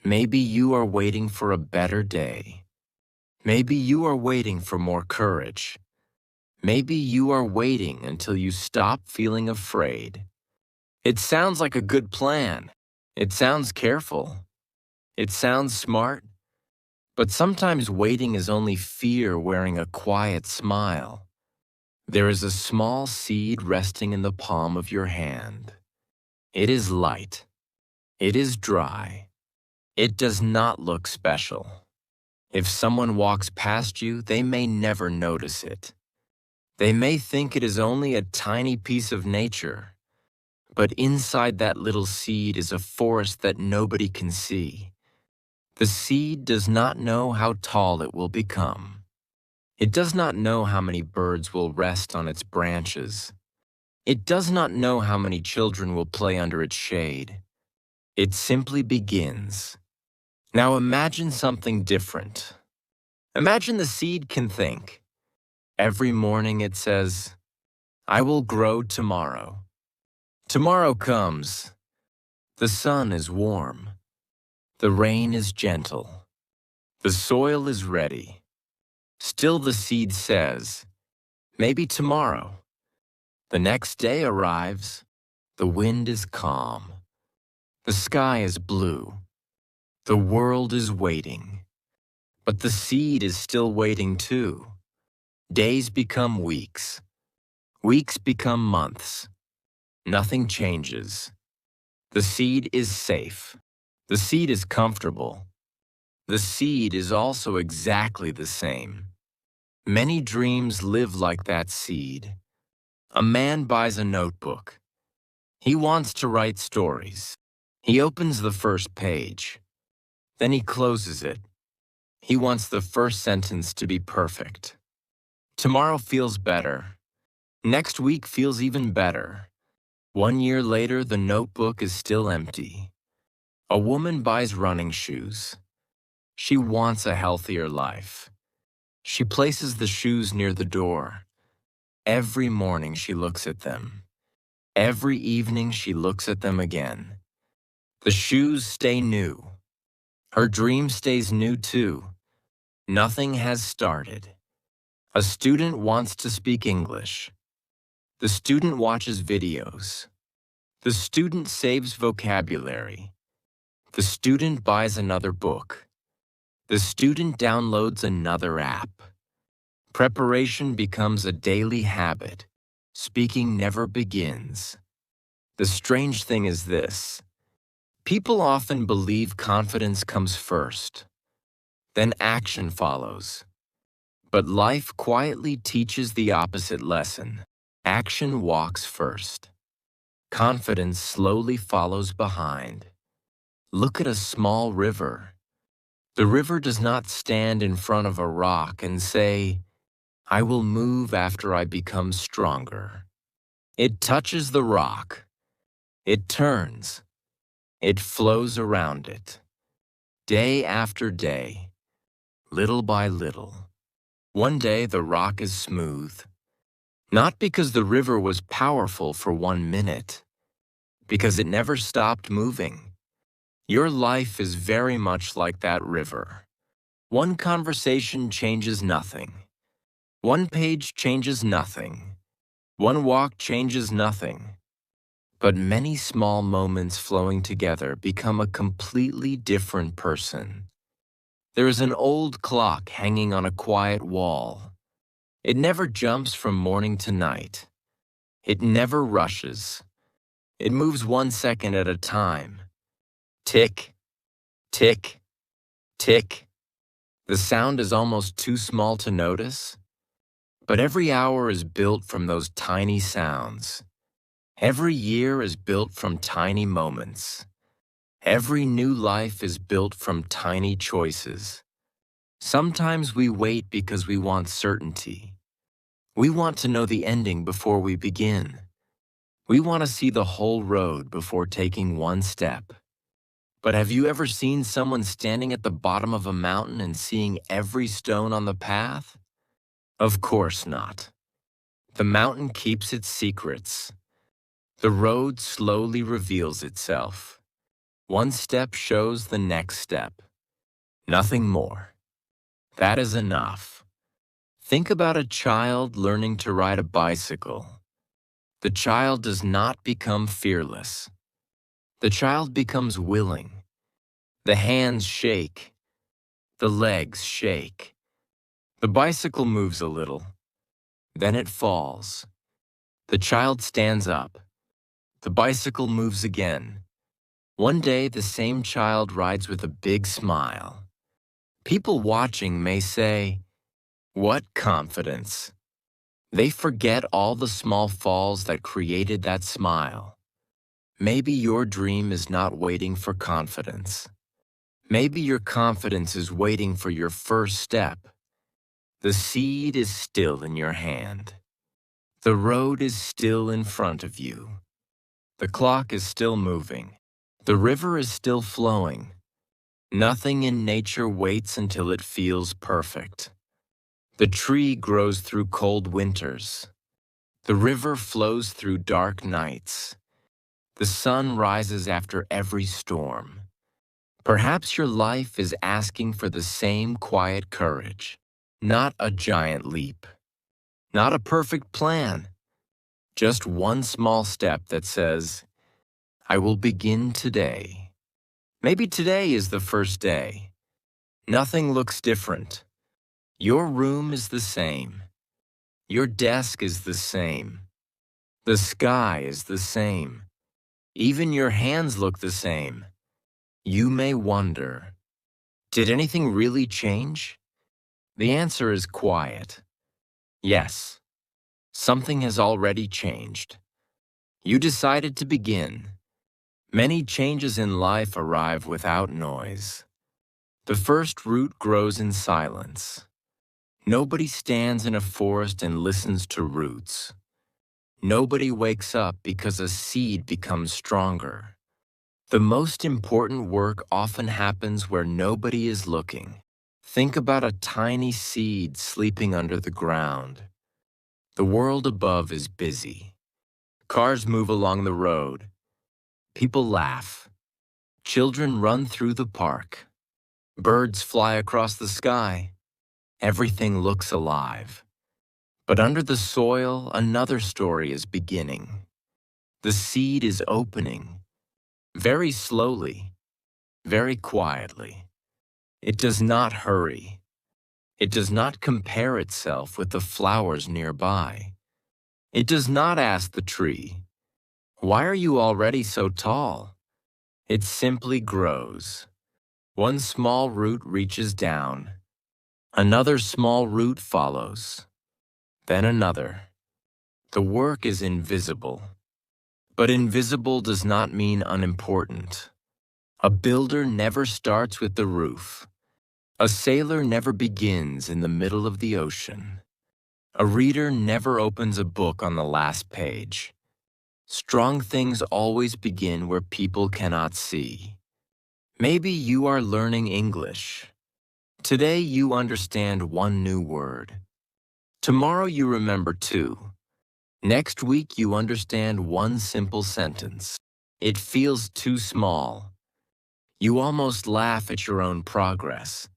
Maybe you are waiting for a better day. Maybe you are waiting for more courage. Maybe you are waiting until you stop feeling afraid. It sounds like a good plan. It sounds careful. It sounds smart. But sometimes waiting is only fear wearing a quiet smile. There is a small seed resting in the palm of your hand. It is light. It is dry. It does not look special. If someone walks past you, they may never notice it. They may think it is only a tiny piece of nature. But inside that little seed is a forest that nobody can see. The seed does not know how tall it will become. It does not know how many birds will rest on its branches. It does not know how many children will play under its shade. It simply begins. Now imagine something different. Imagine the seed can think. Every morning it says, "I will grow tomorrow." Tomorrow comes. The sun is warm. The rain is gentle. The soil is ready. Still the seed says, "Maybe tomorrow." The next day arrives. The wind is calm. The sky is blue. The world is waiting. But the seed is still waiting too. Days become weeks. Weeks become months. Nothing changes. The seed is safe. The seed is comfortable. The seed is also exactly the same. Many dreams live like that seed. A man buys a notebook. He wants to write stories. He opens the first page. Then he closes it. He wants the first sentence to be perfect. Tomorrow feels better. Next week feels even better. 1 year later, the notebook is still empty. A woman buys running shoes. She wants a healthier life. She places the shoes near the door. Every morning she looks at them. Every evening she looks at them again. The shoes stay new. Her dream stays new too. Nothing has started. A student wants to speak English. The student watches videos. The student saves vocabulary. The student buys another book. The student downloads another app. Preparation becomes a daily habit. Speaking never begins. The strange thing is this. People often believe confidence comes first. Then action follows. But life quietly teaches the opposite lesson. Action walks first. Confidence slowly follows behind. Look at a small river. The river does not stand in front of a rock and say, "I will move after I become stronger." It touches the rock. It turns. It flows around it. Day after day, little by little. One day the rock is smooth. Not because the river was powerful for 1 minute, because it never stopped moving. Your life is very much like that river. One conversation changes nothing. One page changes nothing. One walk changes nothing. But many small moments flowing together become a completely different person. There is an old clock hanging on a quiet wall. It never jumps from morning to night. It never rushes. It moves 1 second at a time. Tick, tick, tick. The sound is almost too small to notice. But every hour is built from those tiny sounds. Every year is built from tiny moments. Every new life is built from tiny choices. Sometimes we wait because we want certainty. We want to know the ending before we begin. We want to see the whole road before taking one step. But have you ever seen someone standing at the bottom of a mountain and seeing every stone on the path? Of course not. The mountain keeps its secrets. The road slowly reveals itself. One step shows the next step. Nothing more. That is enough. Think about a child learning to ride a bicycle. The child does not become fearless. The child becomes willing. The hands shake. The legs shake. The bicycle moves a little. Then it falls. The child stands up. The bicycle moves again. One day, the same child rides with a big smile. People watching may say, "What confidence!" They forget all the small falls that created that smile. Maybe your dream is not waiting for confidence. Maybe your confidence is waiting for your first step. The seed is still in your hand. The road is still in front of you. The clock is still moving. The river is still flowing. Nothing in nature waits until it feels perfect. The tree grows through cold winters. The river flows through dark nights. The sun rises after every storm. Perhaps your life is asking for the same quiet courage. Not a giant leap. Not a perfect plan. Just one small step that says, "I will begin today." Maybe today is the first day. Nothing looks different. Your room is the same. Your desk is the same. The sky is the same. Even your hands look the same. You may wonder, did anything really change? The answer is quiet. Yes, something has already changed. You decided to begin. Many changes in life arrive without noise. The first root grows in silence. Nobody stands in a forest and listens to roots. Nobody wakes up because a seed becomes stronger. The most important work often happens where nobody is looking. Think about a tiny seed sleeping under the ground. The world above is busy. Cars move along the road. People laugh. Children run through the park. Birds fly across the sky. Everything looks alive. But under the soil, another story is beginning. The seed is opening. Very slowly, very quietly. It does not hurry. It does not compare itself with the flowers nearby. It does not ask the tree, "Why are you already so tall?" It simply grows. One small root reaches down. Another small root follows. Then another. The work is invisible. But invisible does not mean unimportant. A builder never starts with the roof. A sailor never begins in the middle of the ocean. A reader never opens a book on the last page. Strong things always begin where people cannot see. Maybe you are learning English. Today you understand one new word. Tomorrow you remember two. Next week you understand one simple sentence. It feels too small. You almost laugh at your own progress.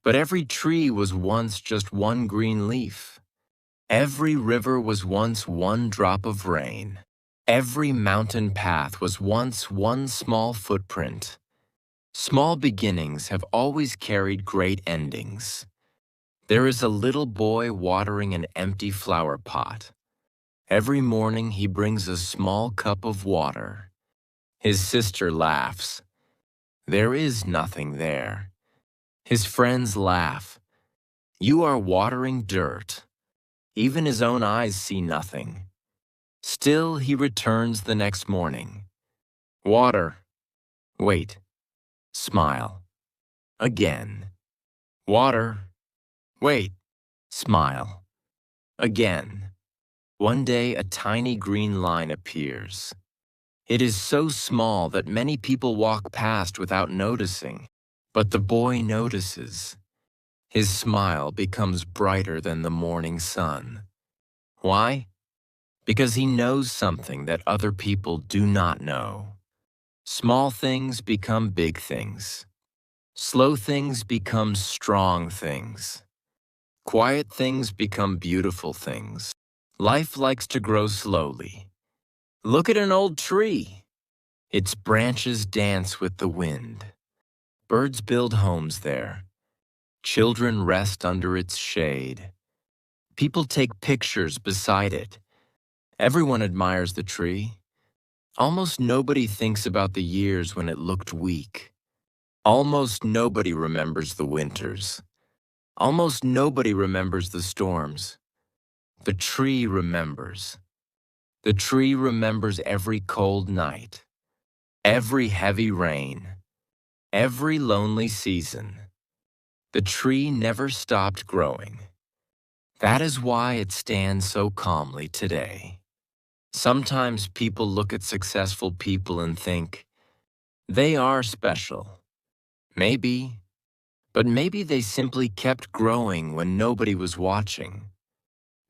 But every tree was once just one green leaf. Every river was once one drop of rain. Every mountain path was once one small footprint. Small beginnings have always carried great endings. There is a little boy watering an empty flower pot. Every morning he brings a small cup of water. His sister laughs. There is nothing there. His friends laugh. You are watering dirt. Even his own eyes see nothing. Still he returns the next morning. Water. Wait. Smile. Again. Water. Wait. Smile. Again. One day a tiny green line appears. It is so small that many people walk past without noticing, but the boy notices. His smile becomes brighter than the morning sun. Why? Because he knows something that other people do not know. Small things become big things. Slow things become strong things. Quiet things become beautiful things. Life likes to grow slowly. Look at an old tree. Its branches dance with the wind. Birds build homes there. Children rest under its shade. People take pictures beside it. Everyone admires the tree. Almost nobody thinks about the years when it looked weak. Almost nobody remembers the winters. Almost nobody remembers the storms. The tree remembers. The tree remembers every cold night, every heavy rain, every lonely season. The tree never stopped growing. That is why it stands so calmly today. Sometimes people look at successful people and think, they are special. Maybe, but maybe they simply kept growing when nobody was watching.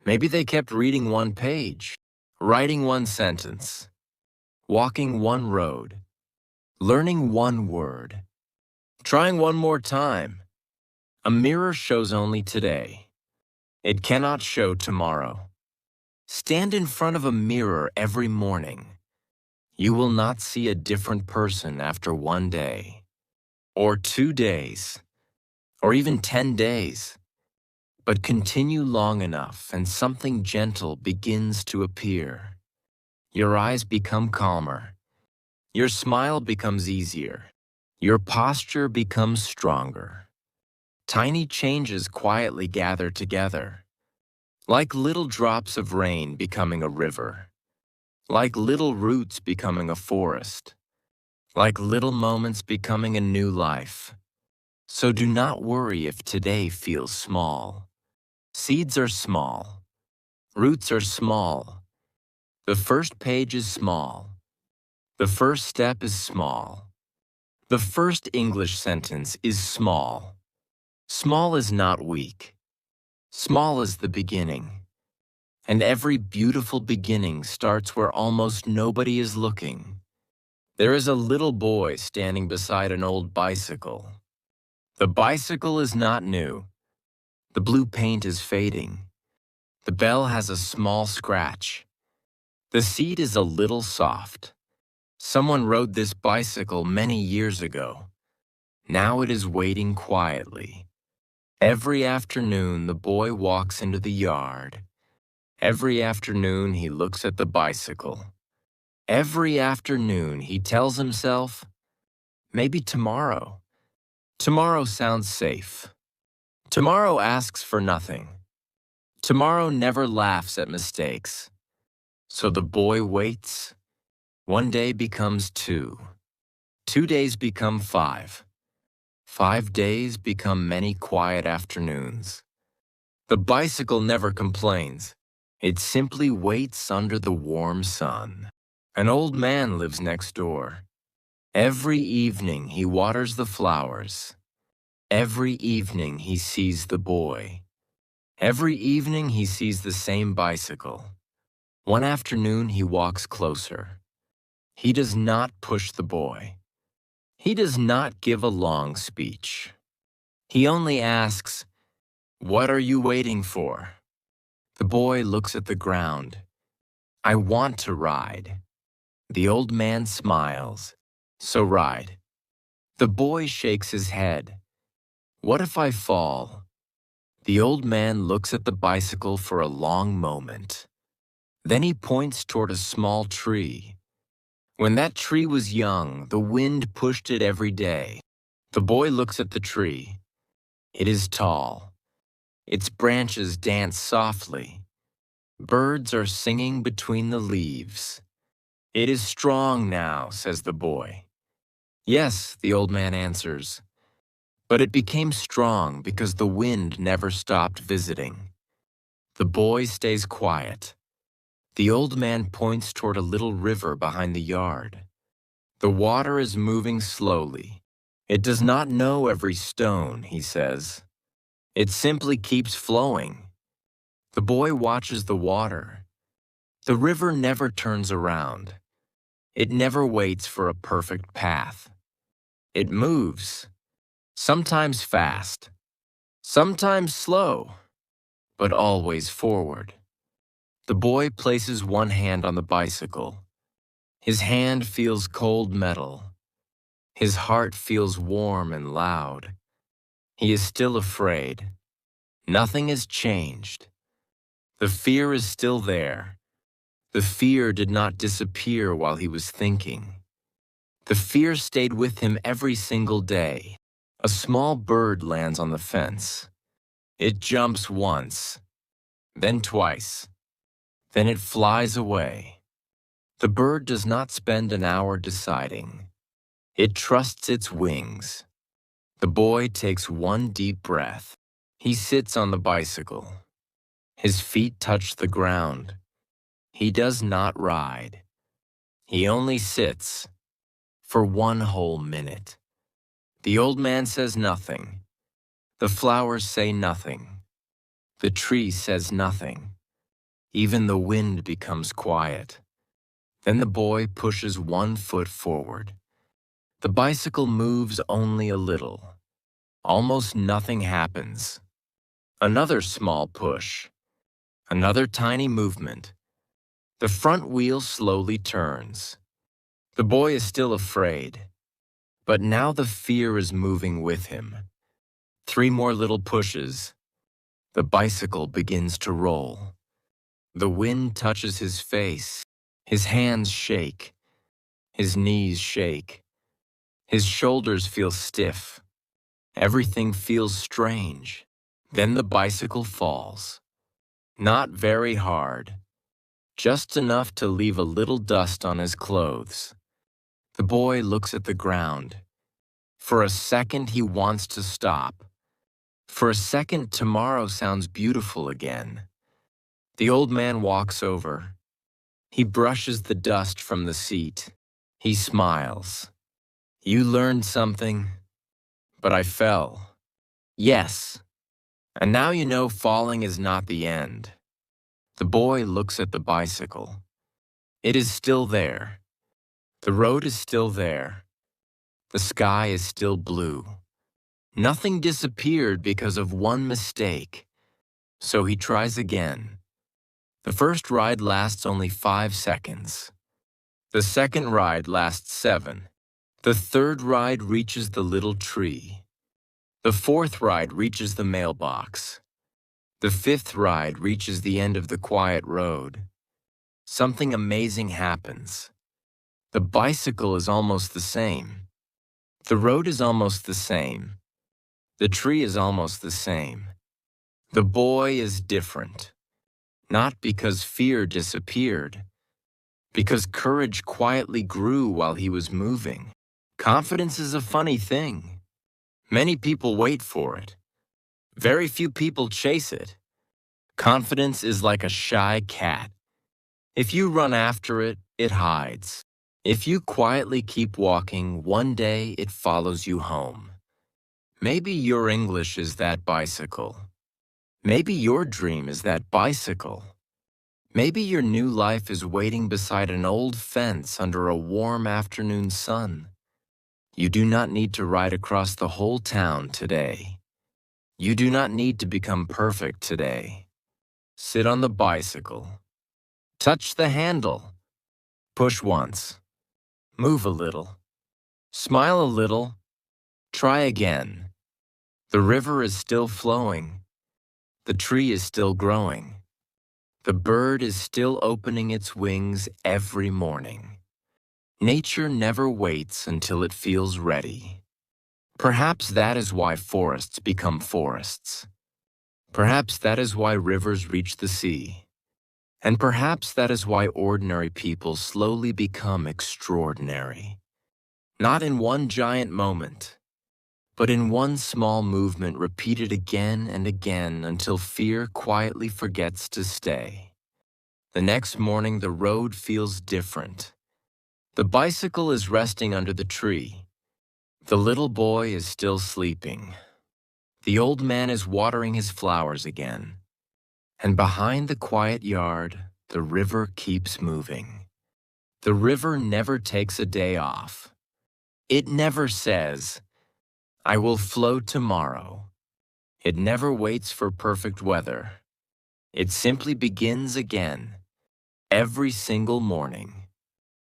Maybe they kept reading one page, writing one sentence, walking one road, learning one word, trying one more time. A mirror shows only today. It cannot show tomorrow. Stand in front of a mirror every morning. You will not see a different person after 1 day, or 2 days, or even 10 days. But continue long enough and something gentle begins to appear. Your eyes become calmer. Your smile becomes easier. Your posture becomes stronger. Tiny changes quietly gather together, like little drops of rain becoming a river, like little roots becoming a forest, like little moments becoming a new life. So do not worry if today feels small. Seeds are small. Roots are small. The first page is small. The first step is small. The first English sentence is small. Small is not weak. Small is the beginning. And every beautiful beginning starts where almost nobody is looking. There is a little boy standing beside an old bicycle. The bicycle is not new. The blue paint is fading. The bell has a small scratch. The seat is a little soft. Someone rode this bicycle many years ago. Now it is waiting quietly. Every afternoon, the boy walks into the yard. Every afternoon, he looks at the bicycle. Every afternoon, he tells himself, maybe tomorrow. Tomorrow sounds safe. Tomorrow asks for nothing. Tomorrow never laughs at mistakes. So the boy waits. 1 day becomes 2. 2 days become 5. 5 days become many quiet afternoons. The bicycle never complains. It simply waits under the warm sun. An old man lives next door. Every evening he waters the flowers. Every evening he sees the boy. Every evening he sees the same bicycle. One afternoon he walks closer. He does not push the boy. He does not give a long speech. He only asks, "What are you waiting for?" The boy looks at the ground. "I want to ride." The old man smiles. "So ride." The boy shakes his head. "What if I fall?" The old man looks at the bicycle for a long moment. Then he points toward a small tree. When that tree was young, the wind pushed it every day. The boy looks at the tree. It is tall. Its branches dance softly. Birds are singing between the leaves. "It is strong now," says the boy. "Yes," the old man answers. But it became strong because the wind never stopped visiting. The boy stays quiet. The old man points toward a little river behind the yard. The water is moving slowly. It does not know every stone, he says. It simply keeps flowing. The boy watches the water. The river never turns around. It never waits for a perfect path. It moves, sometimes fast, sometimes slow, but always forward. The boy places one hand on the bicycle. His hand feels cold metal. His heart feels warm and loud. He is still afraid. Nothing has changed. The fear is still there. The fear did not disappear while he was thinking. The fear stayed with him every single day. A small bird lands on the fence. It jumps once, then twice. Then it flies away. The bird does not spend an hour deciding. It trusts its wings. The boy takes one deep breath. He sits on the bicycle. His feet touch the ground. He does not ride. He only sits for one whole minute. The old man says nothing. The flowers say nothing. The tree says nothing. Even the wind becomes quiet. Then the boy pushes one foot forward. The bicycle moves only a little. Almost nothing happens. Another small push. Another tiny movement. The front wheel slowly turns. The boy is still afraid, but now the fear is moving with him. 3 more little pushes. The bicycle begins to roll. The wind touches his face. His hands shake. His knees shake. His shoulders feel stiff. Everything feels strange. Then the bicycle falls. Not very hard. Just enough to leave a little dust on his clothes. The boy looks at the ground. For a second, he wants to stop. For a second, tomorrow sounds beautiful again. The old man walks over. He brushes the dust from the seat. He smiles. You learned something, but I fell. Yes. And now you know falling is not the end. The boy looks at the bicycle. It is still there. The road is still there. The sky is still blue. Nothing disappeared because of one mistake. So he tries again. The first ride lasts only 5 seconds. The second ride lasts 7. The third ride reaches the little tree. The fourth ride reaches the mailbox. The fifth ride reaches the end of the quiet road. Something amazing happens. The bicycle is almost the same. The road is almost the same. The tree is almost the same. The boy is different. Not because fear disappeared, because courage quietly grew while he was moving. Confidence is a funny thing. Many people wait for it. Very few people chase it. Confidence is like a shy cat. If you run after it, it hides. If you quietly keep walking, one day it follows you home. Maybe your English is that bicycle. Maybe your dream is that bicycle. Maybe your new life is waiting beside an old fence under a warm afternoon sun. You do not need to ride across the whole town today. You do not need to become perfect today. Sit on the bicycle. Touch the handle. Push once. Move a little. Smile a little. Try again. The river is still flowing. The tree is still growing. The bird is still opening its wings every morning. Nature never waits until it feels ready. Perhaps that is why forests become forests. Perhaps that is why rivers reach the sea. And perhaps that is why ordinary people slowly become extraordinary. Not in one giant moment, but in one small movement repeated again and again until fear quietly forgets to stay. The next morning, the road feels different. The bicycle is resting under the tree. The little boy is still sleeping. The old man is watering his flowers again. And behind the quiet yard, the river keeps moving. The river never takes a day off. It never says, I will flow tomorrow. It never waits for perfect weather. It simply begins again, every single morning.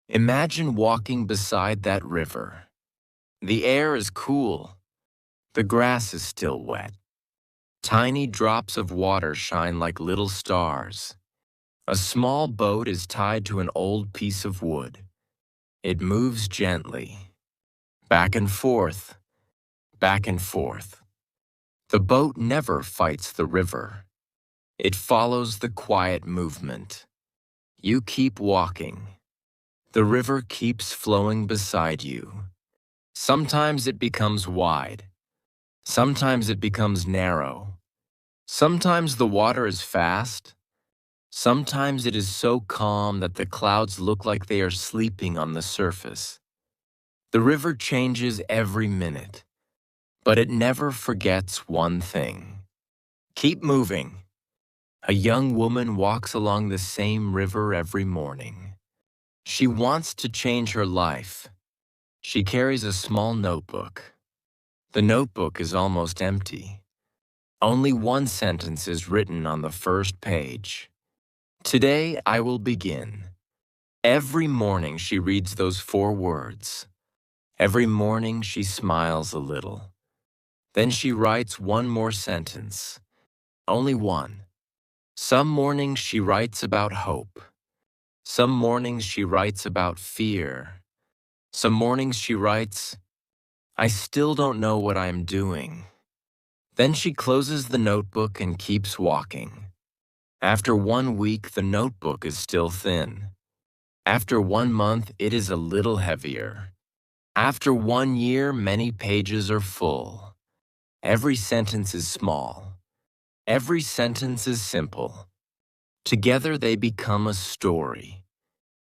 Imagine walking beside that river. The air is cool. The grass is still wet. Tiny drops of water shine like little stars. A small boat is tied to an old piece of wood. It moves gently, back and forth, back and forth. The boat never fights the river. It follows the quiet movement. You keep walking. The river keeps flowing beside you. Sometimes it becomes wide. Sometimes it becomes narrow. Sometimes the water is fast. Sometimes it is so calm that the clouds look like they are sleeping on the surface. The river changes every minute, but it never forgets one thing. Keep moving. A young woman walks along the same river every morning. She wants to change her life. She carries a small notebook. The notebook is almost empty. Only one sentence is written on the first page. Today I will begin. Every morning she reads those 4 words. Every morning she smiles a little. Then she writes one more sentence. Only one. Some mornings she writes about hope. Some mornings she writes about fear. Some mornings she writes, I still don't know what I am doing. Then she closes the notebook and keeps walking. After 1 week, the notebook is still thin. After 1 month, it is a little heavier. After 1 year, many pages are full. Every sentence is small. Every sentence is simple. Together they become a story.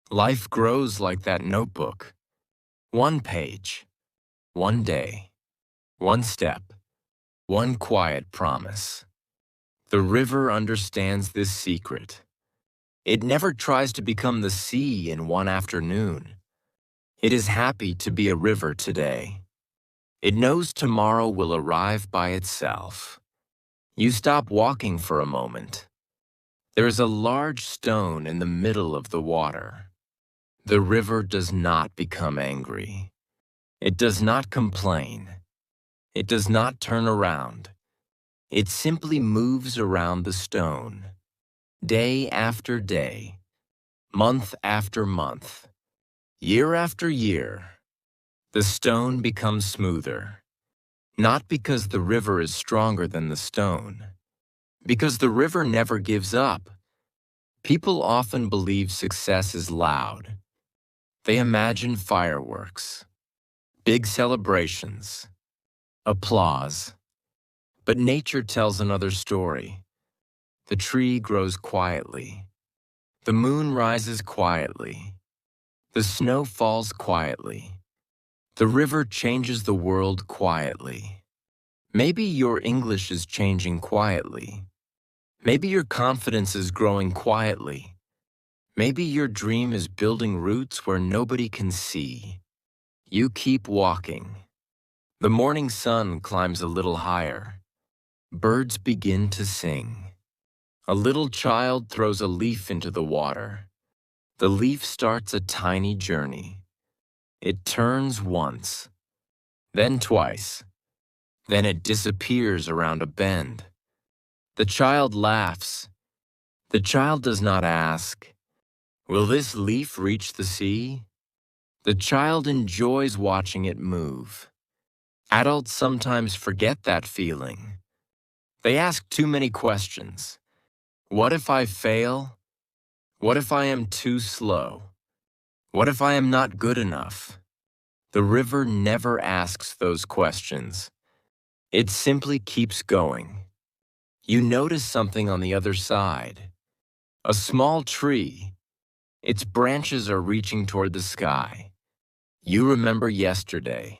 Life grows like that notebook. 1 page, 1 day, 1 step, 1 quiet promise. The river understands this secret. It never tries to become the sea in 1 afternoon. It is happy to be a river today. It knows tomorrow will arrive by itself. You stop walking for a moment. There is a large stone in the middle of the water. The river does not become angry. It does not complain. It does not turn around. It simply moves around the stone. Day after day, month after month, year after year, the stone becomes smoother. Not because the river is stronger than the stone, because the river never gives up. People often believe success is loud. They imagine fireworks, big celebrations, applause. But nature tells another story. The tree grows quietly. The moon rises quietly. The snow falls quietly. The river changes the world quietly. Maybe your English is changing quietly. Maybe your confidence is growing quietly. Maybe your dream is building roots where nobody can see. You keep walking. The morning sun climbs a little higher. Birds begin to sing. A little child throws a leaf into the water. The leaf starts a tiny journey. It turns once, then twice. Then it disappears around a bend. The child laughs. The child does not ask, will this leaf reach the sea? The child enjoys watching it move. Adults sometimes forget that feeling. They ask too many questions. What if I fail? What if I am too slow? What if I am not good enough? The river never asks those questions. It simply keeps going. You notice something on the other side. A small tree. Its branches are reaching toward the sky. You remember yesterday.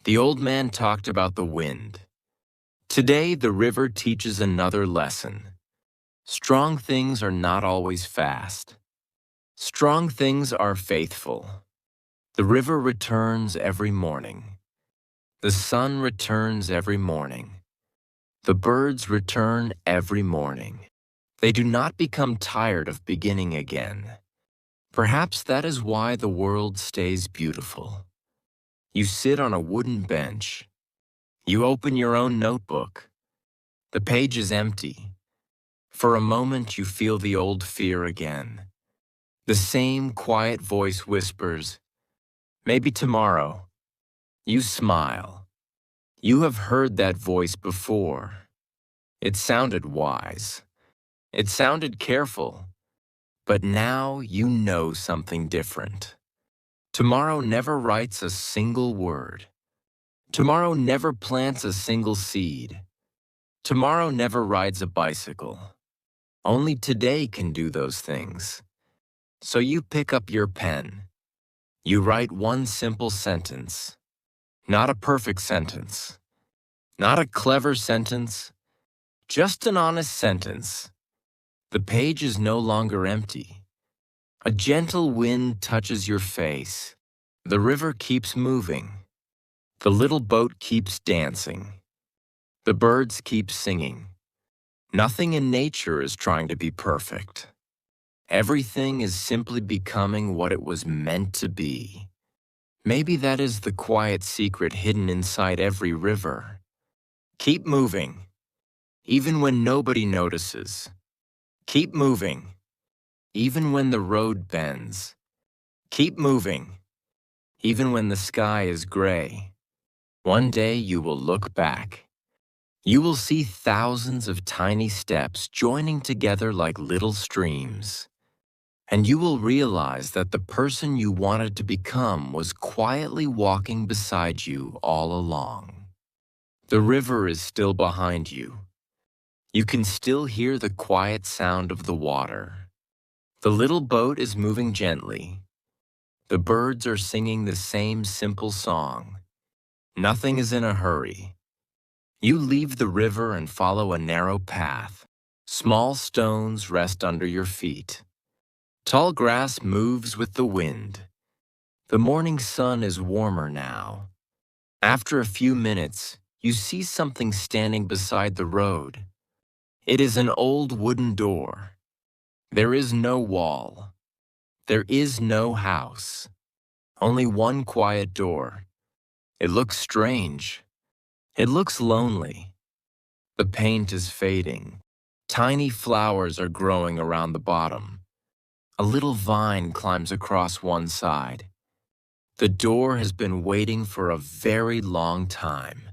The old man talked about the wind. Today, the river teaches another lesson. Strong things are not always fast. Strong things are faithful. The river returns every morning. The sun returns every morning. The birds return every morning. They do not become tired of beginning again. Perhaps that is why the world stays beautiful. You sit on a wooden bench. You open your own notebook. The page is empty. For a moment, you feel the old fear again. The same quiet voice whispers, "Maybe tomorrow." You smile. You have heard that voice before. It sounded wise. It sounded careful. But now you know something different. Tomorrow never writes a single word. Tomorrow never plants a single seed. Tomorrow never rides a bicycle. Only today can do those things. So you pick up your pen. You write one simple sentence. Not a perfect sentence. Not a clever sentence. Just an honest sentence. The page is no longer empty. A gentle wind touches your face. The river keeps moving. The little boat keeps dancing. The birds keep singing. Nothing in nature is trying to be perfect. Everything is simply becoming what it was meant to be. Maybe that is the quiet secret hidden inside every river. Keep moving, even when nobody notices. Keep moving, even when the road bends. Keep moving, even when the sky is gray. One day you will look back. You will see thousands of tiny steps joining together like little streams. And you will realize that the person you wanted to become was quietly walking beside you all along. The river is still behind you. You can still hear the quiet sound of the water. The little boat is moving gently. The birds are singing the same simple song. Nothing is in a hurry. You leave the river and follow a narrow path. Small stones rest under your feet. Tall grass moves with the wind. The morning sun is warmer now. After a few minutes, you see something standing beside the road. It is an old wooden door. There is no wall. There is no house. Only one quiet door. It looks strange. It looks lonely. The paint is fading. Tiny flowers are growing around the bottom. A little vine climbs across one side. The door has been waiting for a very long time.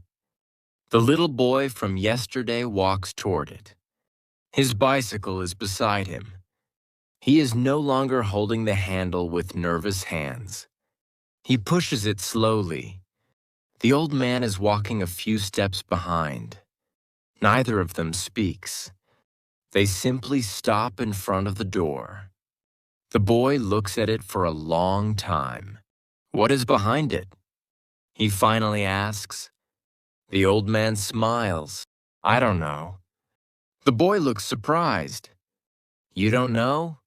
The little boy from yesterday walks toward it. His bicycle is beside him. He is no longer holding the handle with nervous hands. He pushes it slowly. The old man is walking a few steps behind. Neither of them speaks. They simply stop in front of the door. The boy looks at it for a long time. "What is behind it?" he finally asks. The old man smiles. "I don't know." The boy looks surprised. "You don't know?"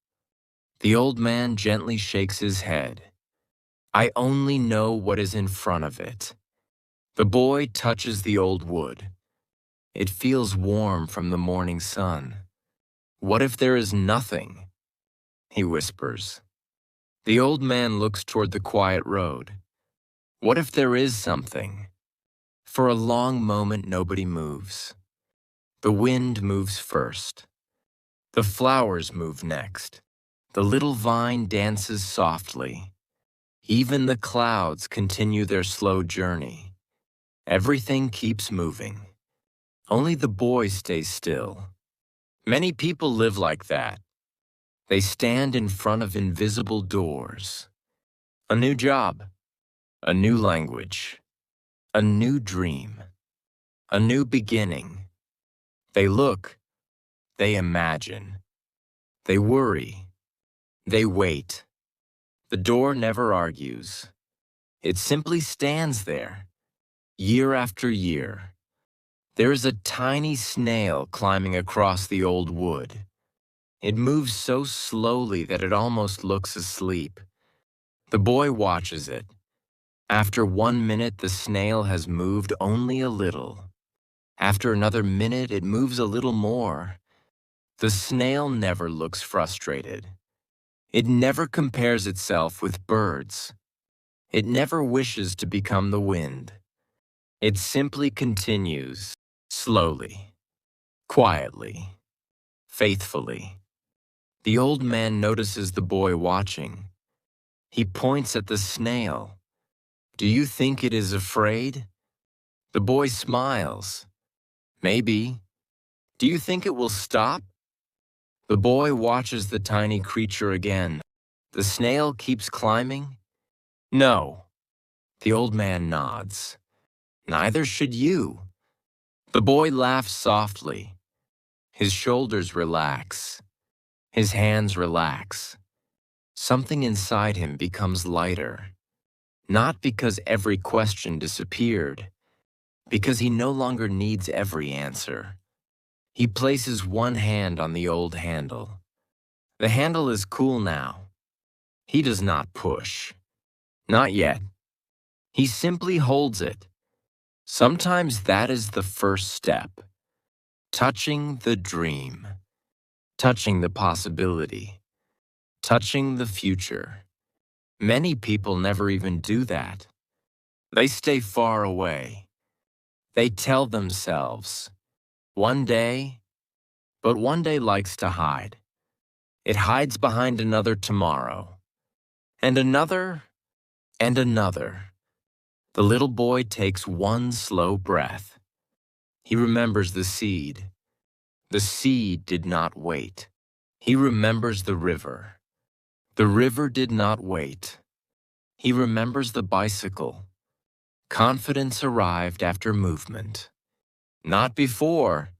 The old man gently shakes his head. "I only know what is in front of it." The boy touches the old wood. It feels warm from the morning sun. "What if there is nothing?" he whispers. The old man looks toward the quiet road. "What if there is something?" For a long moment, nobody moves. The wind moves first. The flowers move next. The little vine dances softly. Even the clouds continue their slow journey. Everything keeps moving. Only the boy stays still. Many people live like that. They stand in front of invisible doors. A new job, a new language, a new dream, a new beginning. They look, they imagine, they worry, they wait. The door never argues. It simply stands there, year after year. There is a tiny snail climbing across the old wood. It moves so slowly that it almost looks asleep. The boy watches it. After 1 minute, the snail has moved only a little. After another minute, it moves a little more. The snail never looks frustrated. It never compares itself with birds. It never wishes to become the wind. It simply continues, slowly, quietly, faithfully. The old man notices the boy watching. He points at the snail. Do you think it is afraid? The boy smiles. Maybe. Do you think it will stop? The boy watches the tiny creature again. The snail keeps climbing? No. The old man nods. Neither should you. The boy laughs softly. His shoulders relax. His hands relax. Something inside him becomes lighter. Not because every question disappeared, because he no longer needs every answer. He places one hand on the old handle. The handle is cool now. He does not push. Not yet. He simply holds it. Sometimes that is the first step. Touching the dream. Touching the possibility. Touching the future. Many people never even do that. They stay far away. They tell themselves, one day, but one day likes to hide. It hides behind another tomorrow. And another, and another. The little boy takes one slow breath. He remembers the seed. The seed did not wait. He remembers the river. The river did not wait. He remembers the bicycle. Confidence arrived after movement. Not before.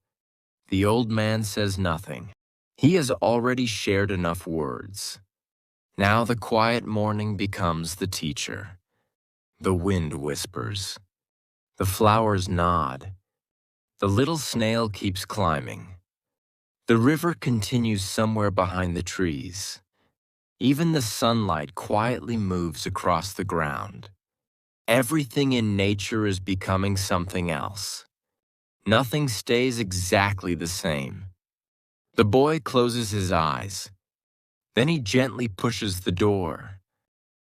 The old man says nothing. He has already shared enough words. Now the quiet morning becomes the teacher. The wind whispers. The flowers nod. The little snail keeps climbing. The river continues somewhere behind the trees. Even the sunlight quietly moves across the ground. Everything in nature is becoming something else. Nothing stays exactly the same. The boy closes his eyes. Then he gently pushes the door.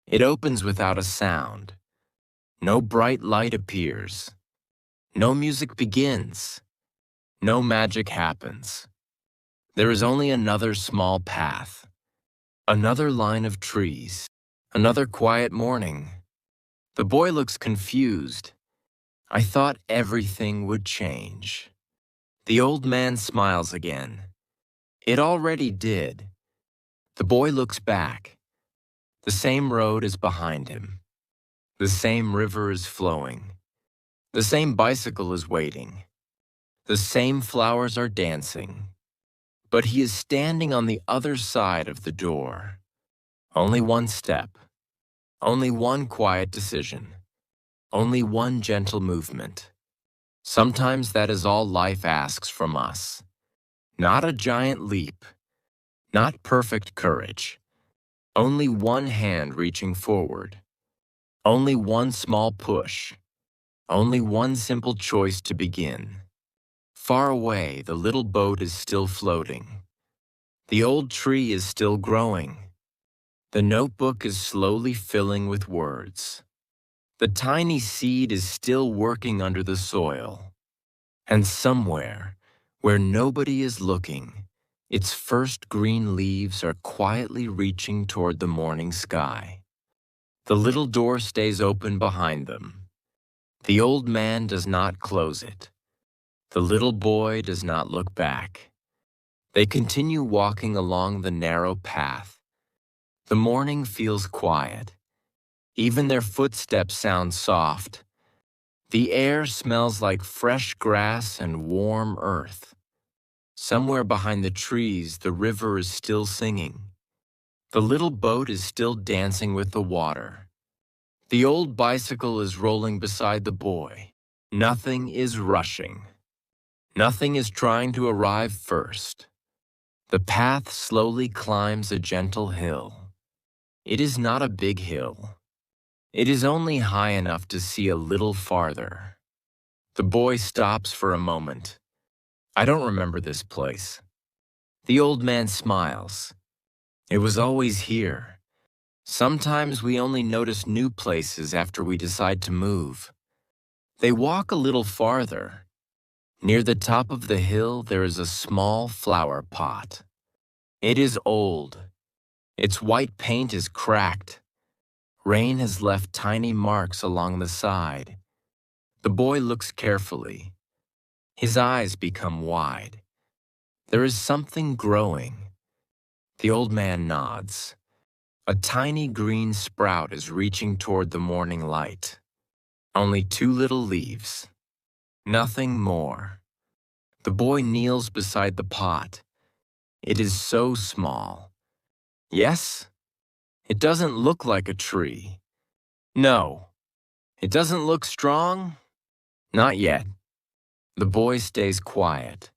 It opens without a sound. No bright light appears. No music begins. No magic happens. There is only another small path. Another line of trees. Another quiet morning. The boy looks confused. I thought everything would change. The old man smiles again. It already did. The boy looks back. The same road is behind him. The same river is flowing. The same bicycle is waiting. The same flowers are dancing. But he is standing on the other side of the door. Only one step. Only one quiet decision. Only one gentle movement. Sometimes that is all life asks from us. Not a giant leap. Not perfect courage. Only one hand reaching forward. Only one small push. Only one simple choice to begin. Far away, the little boat is still floating. The old tree is still growing. The notebook is slowly filling with words. The tiny seed is still working under the soil. And somewhere, where nobody is looking, its first green leaves are quietly reaching toward the morning sky. The little door stays open behind them. The old man does not close it. The little boy does not look back. They continue walking along the narrow path. The morning feels quiet. Even their footsteps sound soft. The air smells like fresh grass and warm earth. Somewhere behind the trees, the river is still singing. The little boat is still dancing with the water. The old bicycle is rolling beside the boy. Nothing is rushing. Nothing is trying to arrive first. The path slowly climbs a gentle hill. It is not a big hill. It is only high enough to see a little farther. The boy stops for a moment. I don't remember this place. The old man smiles. It was always here. Sometimes we only notice new places after we decide to move. They walk a little farther. Near the top of the hill, there is a small flower pot. It is old. Its white paint is cracked. Rain has left tiny marks along the side. The boy looks carefully. His eyes become wide. There is something growing. The old man nods. A tiny green sprout is reaching toward the morning light. Only 2 little leaves. Nothing more. The boy kneels beside the pot. It is so small. Yes? It doesn't look like a tree. No. It doesn't look strong? Not yet. The boy stays quiet.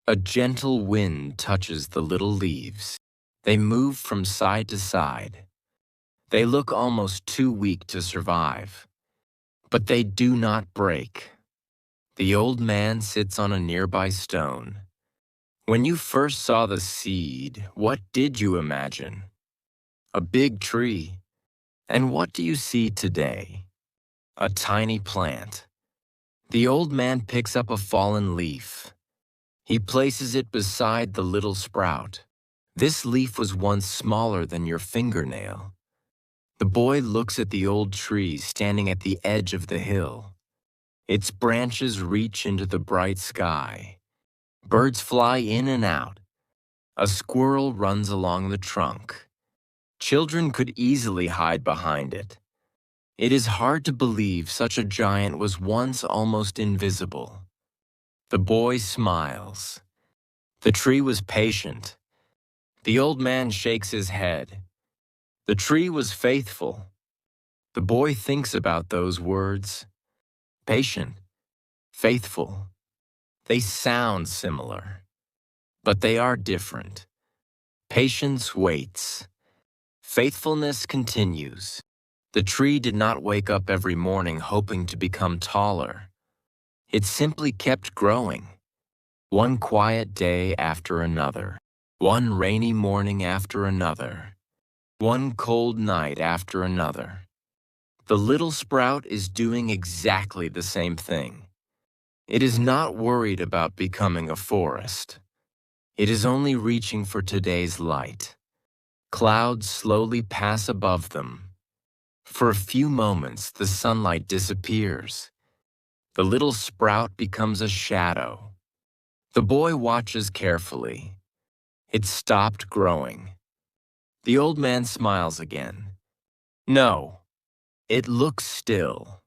A gentle wind touches the little leaves. They move from side to side. They look almost too weak to survive. But they do not break. The old man sits on a nearby stone. When you first saw the seed, what did you imagine? A big tree. And what do you see today? A tiny plant. The old man picks up a fallen leaf. He places it beside the little sprout. This leaf was once smaller than your fingernail. The boy looks at the old tree standing at the edge of the hill. Its branches reach into the bright sky. Birds fly in and out. A squirrel runs along the trunk. Children could easily hide behind it. It is hard to believe such a giant was once almost invisible. The boy smiles. The tree was patient. The old man shakes his head. The tree was faithful. The boy thinks about those words. Patient, faithful. They sound similar, but they are different. Patience waits. Faithfulness continues. The tree did not wake up every morning hoping to become taller. It simply kept growing. One quiet day after another. One rainy morning after another. One cold night after another. The little sprout is doing exactly the same thing. It is not worried about becoming a forest. It is only reaching for today's light. Clouds slowly pass above them. For a few moments, the sunlight disappears. The little sprout becomes a shadow. The boy watches carefully. It stopped growing. The old man smiles again. No, it looks still.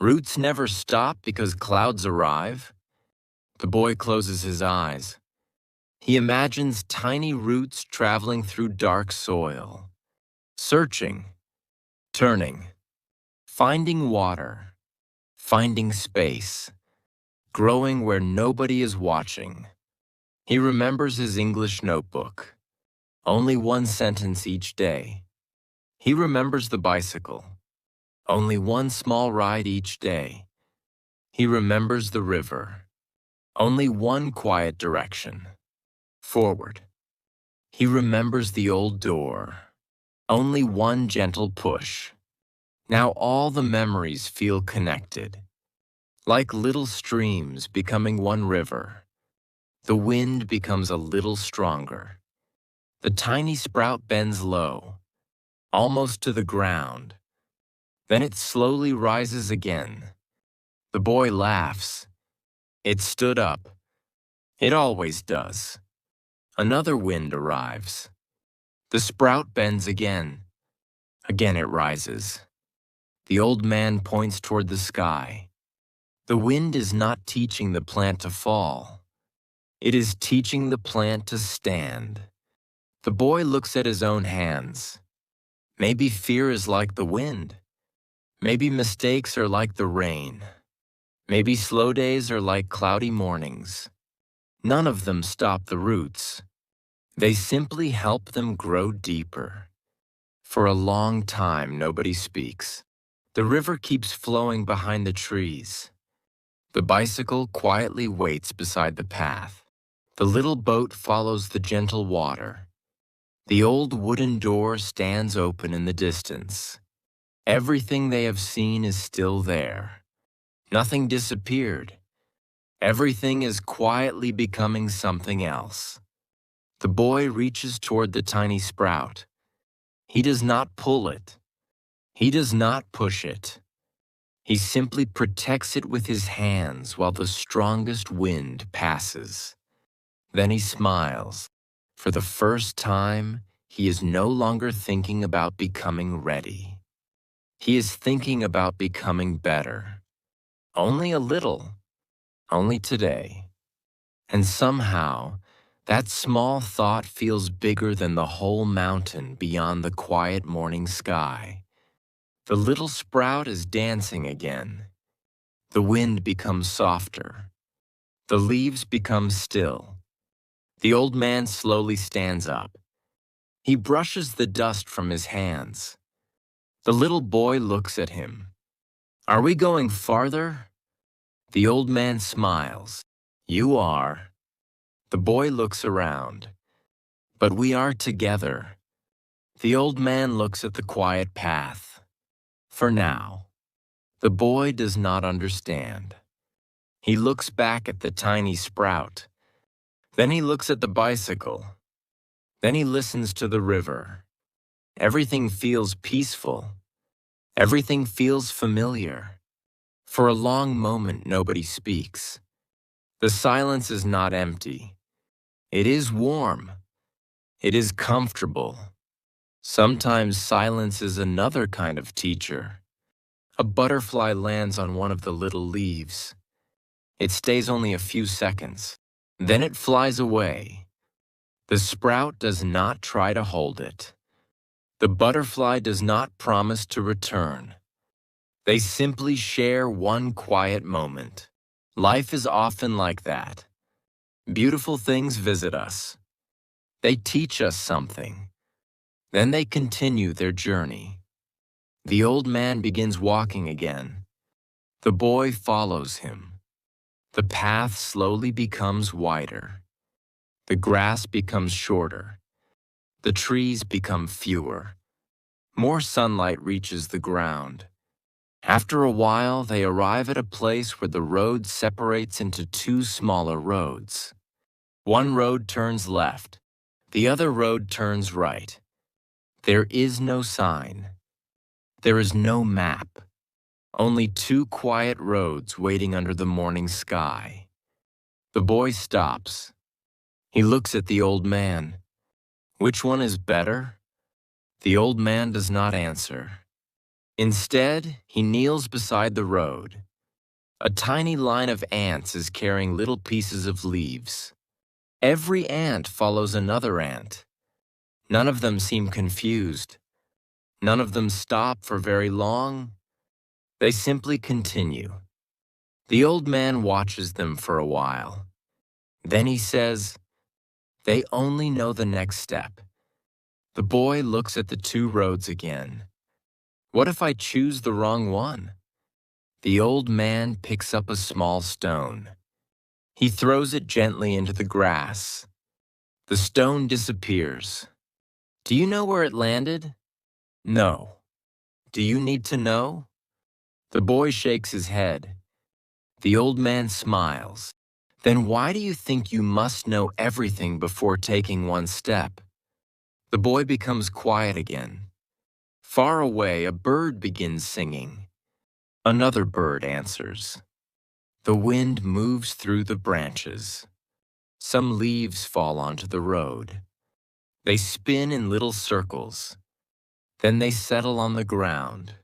Roots never stop because clouds arrive. The boy closes his eyes. He imagines tiny roots traveling through dark soil, searching, turning, finding water, finding space, growing where nobody is watching. He remembers his English notebook. Only 1 sentence each day. He remembers the bicycle. Only 1 small ride each day. He remembers the river. Only 1 quiet direction. Forward. He remembers the old door. Only 1 gentle push. Now all the memories feel connected. Like little streams becoming 1 river. The wind becomes a little stronger. The tiny sprout bends low, almost to the ground. Then it slowly rises again. The boy laughs. It stood up. It always does. Another wind arrives. The sprout bends again. Again it rises. The old man points toward the sky. The wind is not teaching the plant to fall. It is teaching the plant to stand. The boy looks at his own hands. Maybe fear is like the wind. Maybe mistakes are like the rain. Maybe slow days are like cloudy mornings. None of them stop the roots. They simply help them grow deeper. For a long time, nobody speaks. The river keeps flowing behind the trees. The bicycle quietly waits beside the path. The little boat follows the gentle water. The old wooden door stands open in the distance. Everything they have seen is still there. Nothing disappeared. Everything is quietly becoming something else. The boy reaches toward the tiny sprout. He does not pull it. He does not push it. He simply protects it with his hands while the strongest wind passes. Then he smiles. For the first time, he is no longer thinking about becoming ready. He is thinking about becoming better. Only a little. Only today. And somehow, that small thought feels bigger than the whole mountain beyond the quiet morning sky. The little sprout is dancing again. The wind becomes softer. The leaves become still. The old man slowly stands up. He brushes the dust from his hands. The little boy looks at him. "Are we going farther?" The old man smiles. "You are." The boy looks around. "But we are together." The old man looks at the quiet path. For now, the boy does not understand. He looks back at the tiny sprout. Then he looks at the bicycle. Then he listens to the river. Everything feels peaceful. Everything feels familiar. For a long moment, nobody speaks. The silence is not empty. It is warm. It is comfortable. Sometimes silence is another kind of teacher. A butterfly lands on one of the little leaves. It stays only a few seconds. Then it flies away. The sprout does not try to hold it. The butterfly does not promise to return. They simply share one quiet moment. Life is often like that. Beautiful things visit us. They teach us something. Then they continue their journey. The old man begins walking again. The boy follows him. The path slowly becomes wider. The grass becomes shorter. The trees become fewer. More sunlight reaches the ground. After a while, they arrive at a place where the road separates into two smaller roads. One road turns left. The other road turns right. There is no sign. There is no map. Only two quiet roads waiting under the morning sky. The boy stops. He looks at the old man. Which one is better? The old man does not answer. Instead, he kneels beside the road. A tiny line of ants is carrying little pieces of leaves. Every ant follows another ant. None of them seem confused. None of them stop for very long. They simply continue. The old man watches them for a while. Then he says, "They only know the next step." The boy looks at the two roads again. What if I choose the wrong one? The old man picks up a small stone. He throws it gently into the grass. The stone disappears. Do you know where it landed? No. Do you need to know? The boy shakes his head. The old man smiles. Then why do you think you must know everything before taking one step? The boy becomes quiet again. Far away, a bird begins singing. Another bird answers. The wind moves through the branches. Some leaves fall onto the road. They spin in little circles. Then they settle on the ground.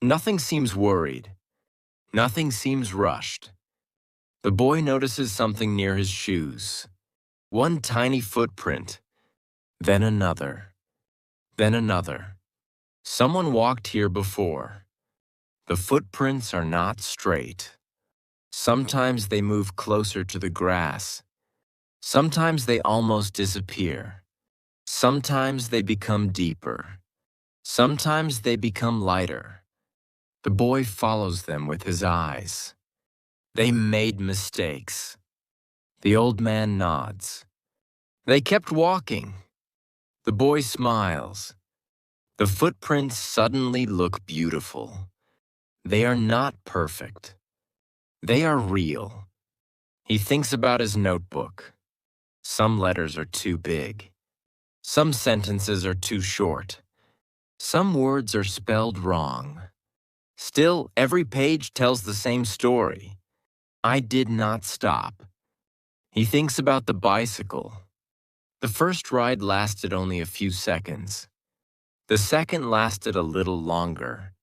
Nothing seems worried. Nothing seems rushed. The boy notices something near his shoes. One tiny footprint. Then another. Then another. Someone walked here before. The footprints are not straight. Sometimes they move closer to the grass. Sometimes they almost disappear. Sometimes they become deeper. Sometimes they become lighter. The boy follows them with his eyes. They made mistakes. The old man nods. They kept walking. The boy smiles. The footprints suddenly look beautiful. They are not perfect. They are real. He thinks about his notebook. Some letters are too big. Some sentences are too short. Some words are spelled wrong. Still, every page tells the same story. I did not stop. He thinks about the bicycle. The first ride lasted only a few seconds. The second lasted a little longer.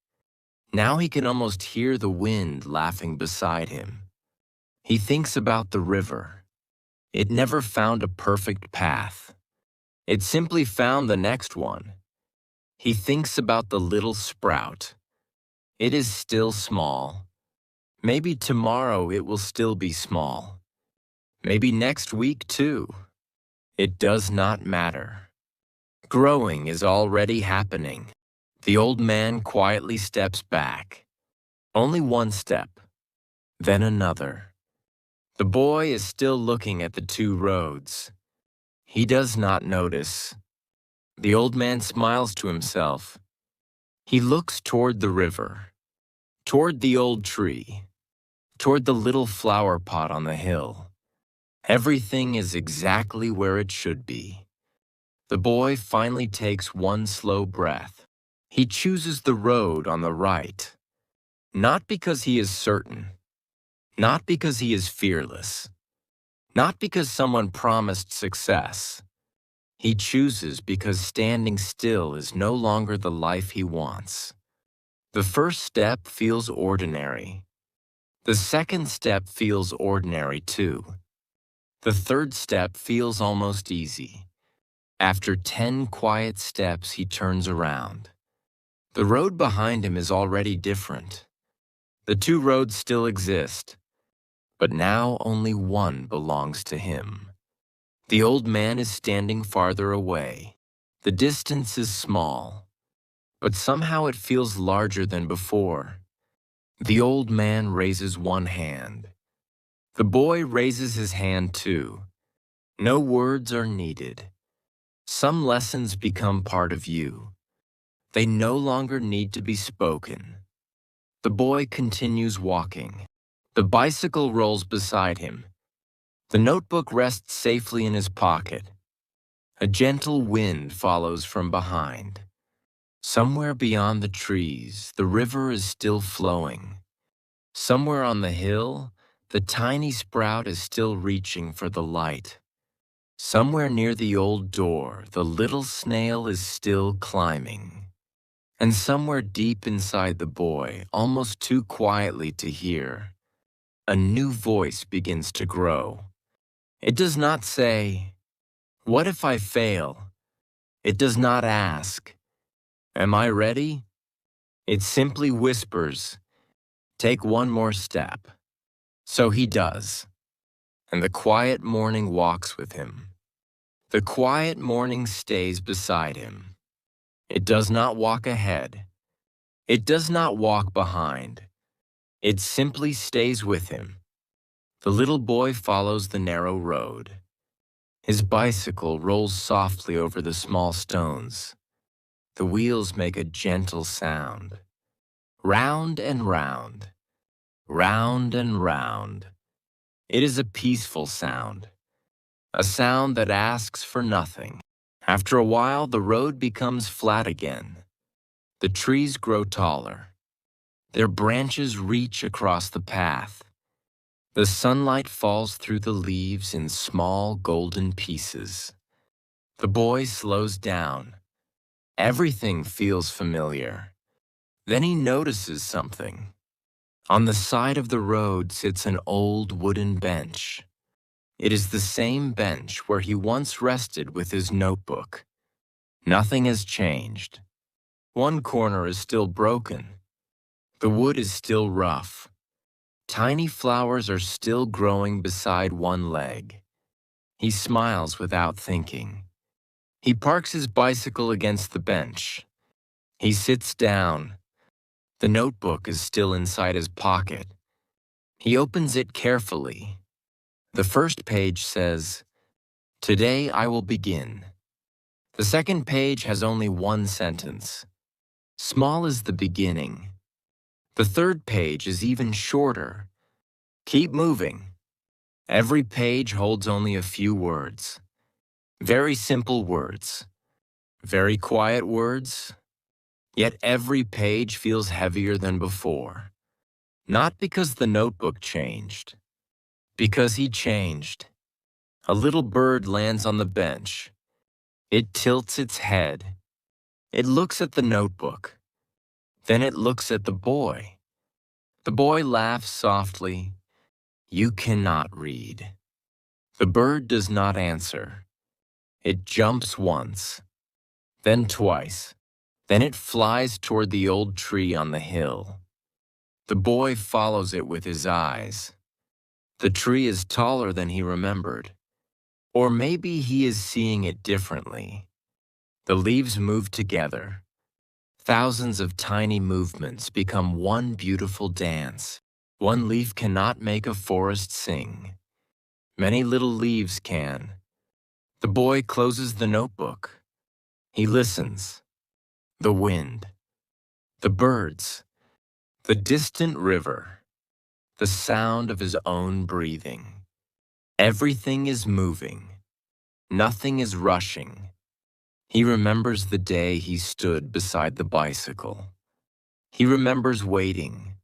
Now he can almost hear the wind laughing beside him. He thinks about the river. It never found a perfect path. It simply found the next one. He thinks about the little sprout. It is still small. Maybe tomorrow it will still be small. Maybe next week too. It does not matter. Growing is already happening. The old man quietly steps back. Only one step, then another. The boy is still looking at the two roads. He does not notice. The old man smiles to himself. He looks toward the river, toward the old tree, toward the little flower pot on the hill. Everything is exactly where it should be. The boy finally takes one slow breath. He chooses the road on the right, not because he is certain, not because he is fearless, not because someone promised success. He chooses because standing still is no longer the life he wants. The first step feels ordinary. The second step feels ordinary too. The third step feels almost easy. After 10 quiet steps, he turns around. The road behind him is already different. The two roads still exist, but now only one belongs to him. The old man is standing farther away. The distance is small, but somehow it feels larger than before. The old man raises one hand. The boy raises his hand too. No words are needed. Some lessons become part of you. They no longer need to be spoken. The boy continues walking. The bicycle rolls beside him. The notebook rests safely in his pocket. A gentle wind follows from behind. Somewhere beyond the trees, the river is still flowing. Somewhere on the hill, the tiny sprout is still reaching for the light. Somewhere near the old door, the little snail is still climbing. And somewhere deep inside the boy, almost too quietly to hear, a new voice begins to grow. It does not say, "What if I fail?" It does not ask, "Am I ready?" It simply whispers, "Take one more step." So he does, and the quiet morning walks with him. The quiet morning stays beside him. It does not walk ahead. It does not walk behind. It simply stays with him. The little boy follows the narrow road. His bicycle rolls softly over the small stones. The wheels make a gentle sound. Round and round, round and round. It is a peaceful sound, a sound that asks for nothing. After a while, the road becomes flat again. The trees grow taller. Their branches reach across the path. The sunlight falls through the leaves in small golden pieces. The boy slows down. Everything feels familiar. Then he notices something. On the side of the road sits an old wooden bench. It is the same bench where he once rested with his notebook. Nothing has changed. One corner is still broken. The wood is still rough. Tiny flowers are still growing beside one leg. He smiles without thinking. He parks his bicycle against the bench. He sits down. The notebook is still inside his pocket. He opens it carefully. The first page says, "Today I will begin." The second page has only one sentence. Small is the beginning. The third page is even shorter. Keep moving. Every page holds only a few words. Very simple words. Very quiet words. Yet every page feels heavier than before. Not because the notebook changed. Because he changed. A little bird lands on the bench. It tilts its head. It looks at the notebook. Then it looks at the boy. The boy laughs softly. "You cannot read." The bird does not answer. It jumps once, then twice. Then it flies toward the old tree on the hill. The boy follows it with his eyes. The tree is taller than he remembered. Or maybe he is seeing it differently. The leaves move together. Thousands of tiny movements become one beautiful dance. One leaf cannot make a forest sing. Many little leaves can. The boy closes the notebook. He listens. The wind. The birds. The distant river. The sound of his own breathing. Everything is moving. Nothing is rushing. He remembers the day he stood beside the bicycle. He remembers waiting.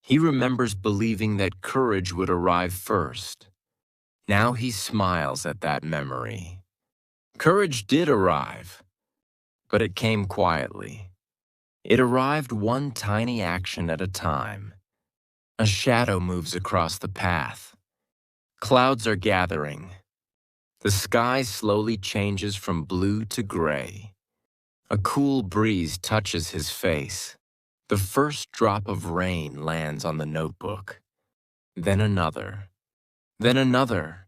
He remembers believing that courage would arrive first. Now he smiles at that memory. Courage did arrive, but it came quietly. It arrived one tiny action at a time. A shadow moves across the path. Clouds are gathering. The sky slowly changes from blue to gray. A cool breeze touches his face. The first drop of rain lands on the notebook. Then another. Then another.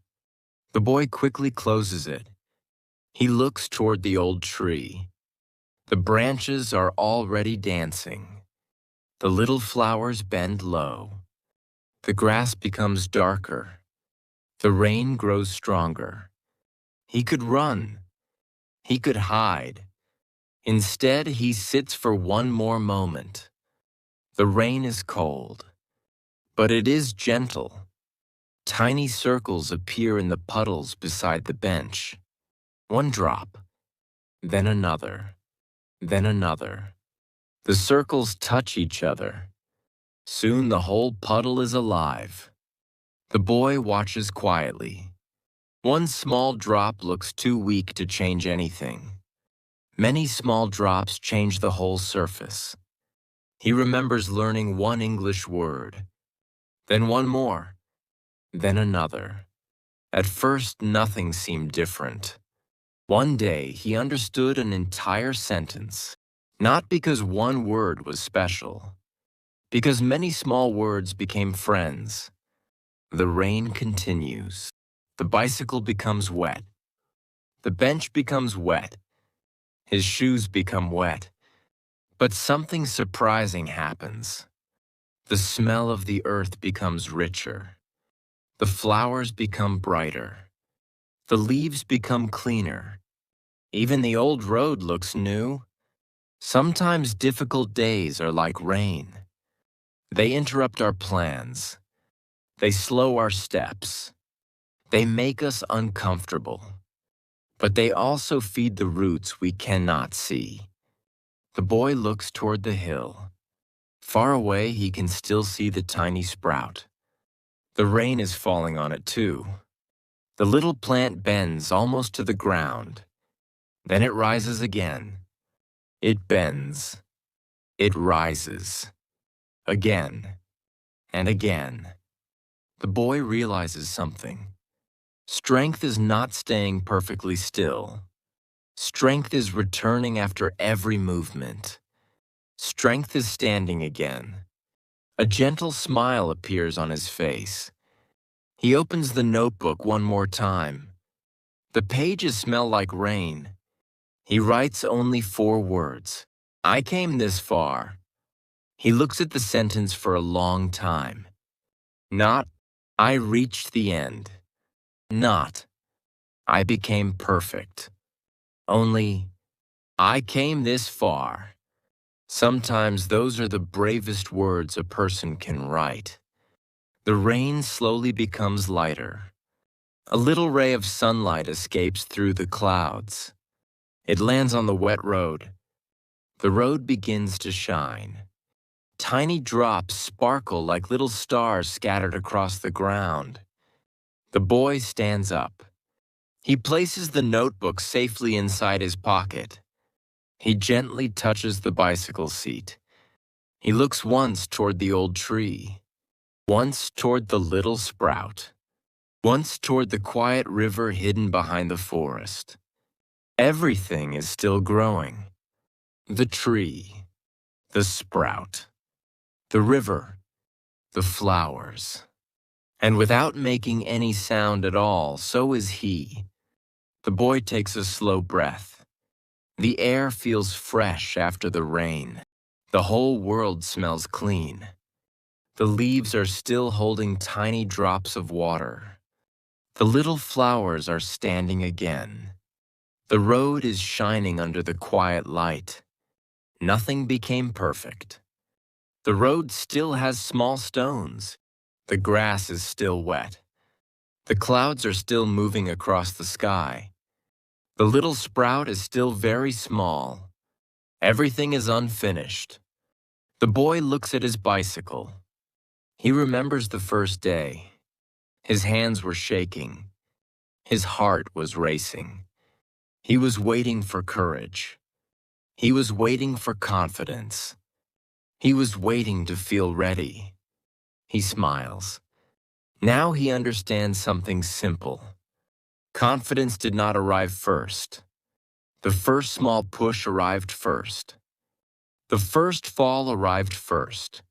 The boy quickly closes it. He looks toward the old tree. The branches are already dancing. The little flowers bend low. The grass becomes darker. The rain grows stronger. He could run. He could hide. Instead, he sits for one more moment. The rain is cold, but it is gentle. Tiny circles appear in the puddles beside the bench. One drop, then another, then another. The circles touch each other. Soon the whole puddle is alive. The boy watches quietly. One small drop looks too weak to change anything. Many small drops change the whole surface. He remembers learning one English word, then one more, then another. At first, nothing seemed different. One day, he understood an entire sentence, not because one word was special, because many small words became friends. The rain continues. The bicycle becomes wet. The bench becomes wet. His shoes become wet. But something surprising happens. The smell of the earth becomes richer. The flowers become brighter. The leaves become cleaner. Even the old road looks new. Sometimes difficult days are like rain. They interrupt our plans. They slow our steps. They make us uncomfortable. But they also feed the roots we cannot see. The boy looks toward the hill. Far away, he can still see the tiny sprout. The rain is falling on it too. The little plant bends almost to the ground. Then it rises again. It bends. It rises. Again and again. The boy realizes something. Strength is not staying perfectly still. Strength is returning after every movement. Strength is standing again. A gentle smile appears on his face. He opens the notebook one more time. The pages smell like rain. He writes only 4 words. I came this far. He looks at the sentence for a long time. Not, I reached the end. Not, I became perfect. Only, I came this far. Sometimes those are the bravest words a person can write. The rain slowly becomes lighter. A little ray of sunlight escapes through the clouds. It lands on the wet road. The road begins to shine. Tiny drops sparkle like little stars scattered across the ground. The boy stands up. He places the notebook safely inside his pocket. He gently touches the bicycle seat. He looks once toward the old tree, once toward the little sprout, once toward the quiet river hidden behind the forest. Everything is still growing. The tree, the sprout, the river, the flowers. And without making any sound at all, so is he. The boy takes a slow breath. The air feels fresh after the rain. The whole world smells clean. The leaves are still holding tiny drops of water. The little flowers are standing again. The road is shining under the quiet light. Nothing became perfect. The road still has small stones. The grass is still wet. The clouds are still moving across the sky. The little sprout is still very small. Everything is unfinished. The boy looks at his bicycle. He remembers the first day. His hands were shaking. His heart was racing. He was waiting for courage. He was waiting for confidence. He was waiting to feel ready. He smiles. Now he understands something simple. Confidence did not arrive first. The first small push arrived first. The first fall arrived first.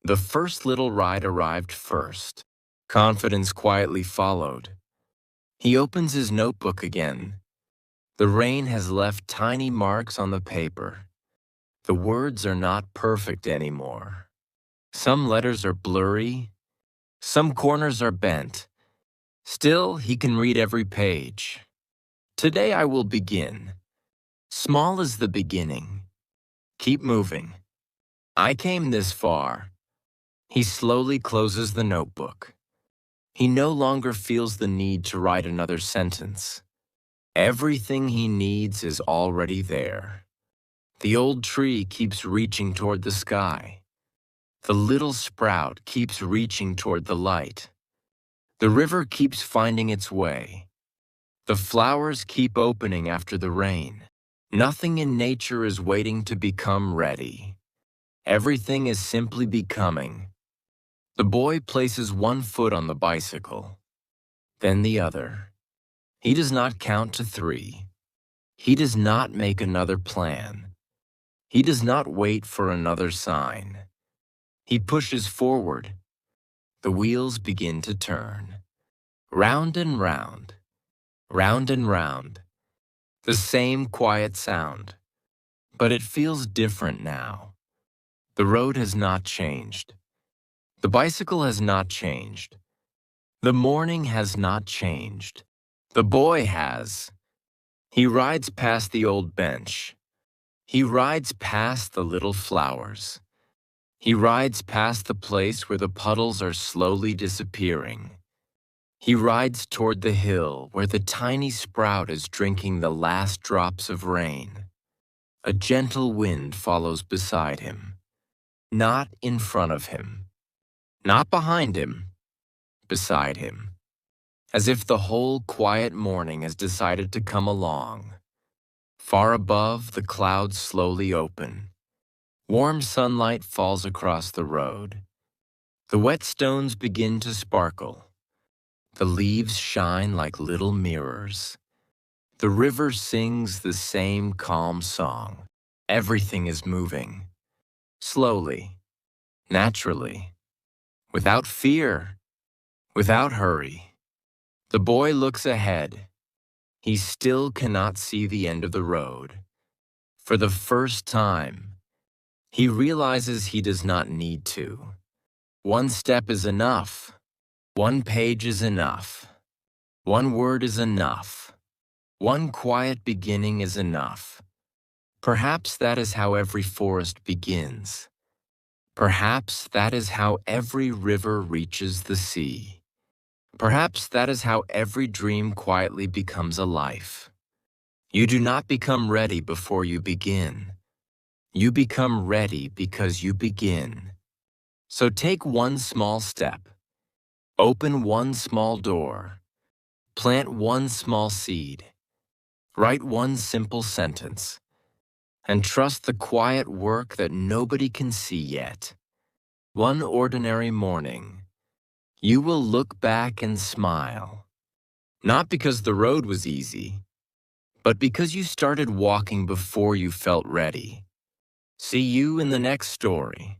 The first little ride arrived first. Confidence quietly followed. He opens his notebook again. The rain has left tiny marks on the paper. The words are not perfect anymore. Some letters are blurry. Some corners are bent. Still, he can read every page. Today I will begin. Small is the beginning. Keep moving. I came this far. He slowly closes the notebook. He no longer feels the need to write another sentence. Everything he needs is already there. The old tree keeps reaching toward the sky. The little sprout keeps reaching toward the light. The river keeps finding its way. The flowers keep opening after the rain. Nothing in nature is waiting to become ready. Everything is simply becoming. The boy places one foot on the bicycle, then the other. He does not count to 3. He does not make another plan. He does not wait for another sign. He pushes forward. The wheels begin to turn. Round and round. Round and round. The same quiet sound. But it feels different now. The road has not changed. The bicycle has not changed. The morning has not changed. The boy has. He rides past the old bench. He rides past the little flowers. He rides past the place where the puddles are slowly disappearing. He rides toward the hill where the tiny sprout is drinking the last drops of rain. A gentle wind follows beside him. Not in front of him. Not behind him. Beside him. As if the whole quiet morning has decided to come along. Far above, the clouds slowly open. Warm sunlight falls across the road. The wet stones begin to sparkle. The leaves shine like little mirrors. The river sings the same calm song. Everything is moving. Slowly. Naturally. Without fear. Without hurry. The boy looks ahead. he still cannot see the end of the road. For the first time, he realizes he does not need to. One step is enough. One page is enough. One word is enough. One quiet beginning is enough. Perhaps that is how every forest begins. Perhaps that is how every river reaches the sea. Perhaps that is how every dream quietly becomes a life. You do not become ready before you begin. You become ready because you begin. So take one small step. Open one small door. Plant one small seed. Write one simple sentence. And trust the quiet work that nobody can see yet. One ordinary morning, you will look back and smile. Not because the road was easy, but because you started walking before you felt ready. See you in the next story.